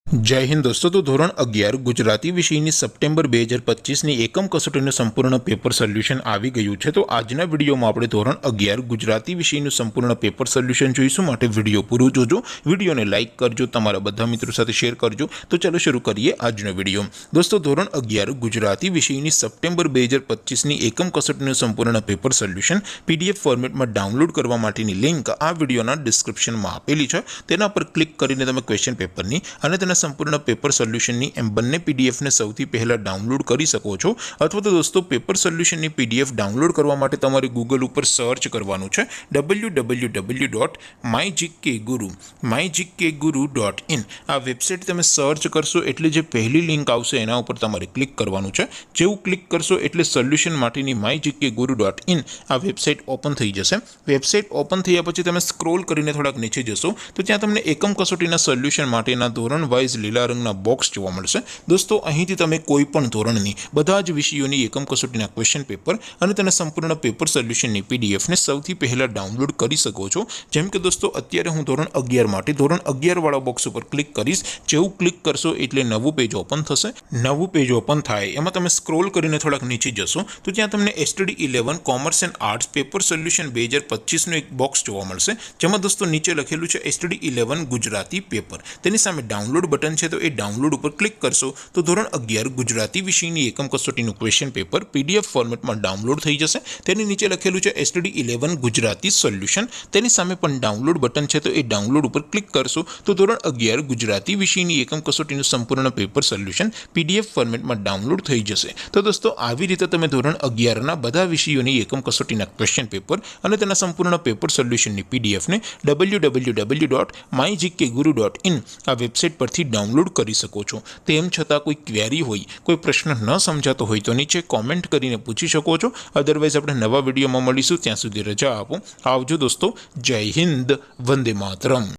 जय हिंद दोस्तों। तो धोरण 11 गुजराती विषयની સપ્ટેમ્બર 2025ની એકમ કસોટીનું સંપૂર્ણ પેપર સોલ્યુશન આવી ગયું છે। તો આજના વિડીયોમાં આપણે ધોરણ 11 ગુજરાતી વિષયનું સંપૂર્ણ પેપર સોલ્યુશન જોઈશું। માટે વિડીયો પૂરો જોજો, વિડીયોને લાઇક કરજો, તમારા બધા મિત્રો સાથે શેર કરજો। તો ચાલો શરૂ કરીએ આજનો વિડીયો। દોસ્તો ધોરણ 11 ગુજરાતી વિષયની સપ્ટેમ્બર 2025ની એકમ કસોટીનું સંપૂર્ણ પેપર સોલ્યુશન PDF ફોર્મેટમાં ડાઉનલોડ કરવા માટેની લિંક આ વિડીયોના ડિસ્ક્રિપ્શનમાં આપેલી છે। તેના પર ક્લિક કરીને તમે ક્વેશ્ચન પેપરની અને તેના સંપૂર્ણ પેપર સોલ્યુશનની એમ બંને PDF ને સૌથી પહેલા ડાઉનલોડ કરી શકો છો। અથવા તો દોસ્તો પેપર સોલ્યુશનની PDF ડાઉનલોડ કરવા માટે તમારે ગૂગલ ઉપર સર્ચ કરવાનું છે www.mygkguru.in। આ વેબસાઇટ તમે સર્ચ કરશો એટલે જે પહેલી લિંક આવશે એના ઉપર તમારે ક્લિક કરવાનું છે। જેવું ક્લિક કરશો એટલે સોલ્યુશન માટેની mygkguru.in આ વેબસાઇટ ઓપન થઈ જશે। વેબસાઇટ ઓપન થયા પછી તમે સ્ક્રોલ કરીને થોડાક નીચે જશો તો ત્યાં તમને એકમ કસોટીના સોલ્યુશન માટેના ધોરણ વાઇઝ લીલા રંગના બોક્સ જોવા મળશે। દોસ્તો અહીંથી તમે કોઈ પણ ધોરણની બધા જ વિષયોની એકમ કસોટીના ક્વેશ્ચન પેપર અને તેના સંપૂર્ણ પેપર સોલ્યુશનની PDF ને સૌથી પહેલા ડાઉનલોડ કરી શકો છો। જેમ કે દોસ્તો અત્યારે હું ધોરણ 11 માટે ધોરણ 11 વાળા બોક્સ ઉપર ક્લિક કરીશ। જેવું ક્લિક કરશો એટલે નવું પેજ ઓપન થશે। નવું પેજ ઓપન થાય એમાં તમે સ્ક્રોલ કરીને થોડાક નીચે જશો તો ત્યાં તમને STD 11 commerce and arts paper solution 2025નું એક બોક્સ જોવા મળશે। જેમાં દોસ્તો નીચે લખેલું છે STD 11 ગુજરાતી પેપર। તેની સામે ડાઉનલોડ બટન છે તો એ ડાઉનલોડ ઉપર ક્લિક કરશો તો ધોરણ 11 ગુજરાતી વિષયની એકમ કસોટીનું ક્વેશ્ચન પેપર PDF ફોર્મેટમાં ડાઉનલોડ થઈ જશે। તેની નીચે લખેલું છે STD 11 ગુજરાતી સોલ્યુશન। તેની સામે પણ ડાઉનલોડ બટન છે તો એ ડાઉનલોડ ઉપર ક્લિક કરશો તો ધોરણ 11 ગુજરાતી વિષયની એકમ કસોટીનું સંપૂર્ણ પેપર સોલ્યુશન PDF ફોર્મેટમાં ડાઉનલોડ થઈ જશે। તો દોસ્તો આવી રીતે તમે ધોરણ 11ના બધા વિષયોની એકમ કસોટીના ક્વેશ્ચન પેપર અને તેના સંપૂર્ણ પેપર સોલ્યુશનની PDF ને www.mygkguru.in આ વેબસાઇટ પરથી ડાઉનલોડ કરી શકો છો। તેમ છતાં કોઈ ક્વેરી હોય, કોઈ પ્રશ્ન ન સમજાતો હોય તો નીચે કોમેન્ટ કરીને પૂછી શકો છો। અધરવાઇઝ આપણે નવા વિડીયોમાં મળીશું। ત્યાં સુધી રજા આપો। આવજો દોસ્તો। જય હિન્દ, વંદે માતરમ।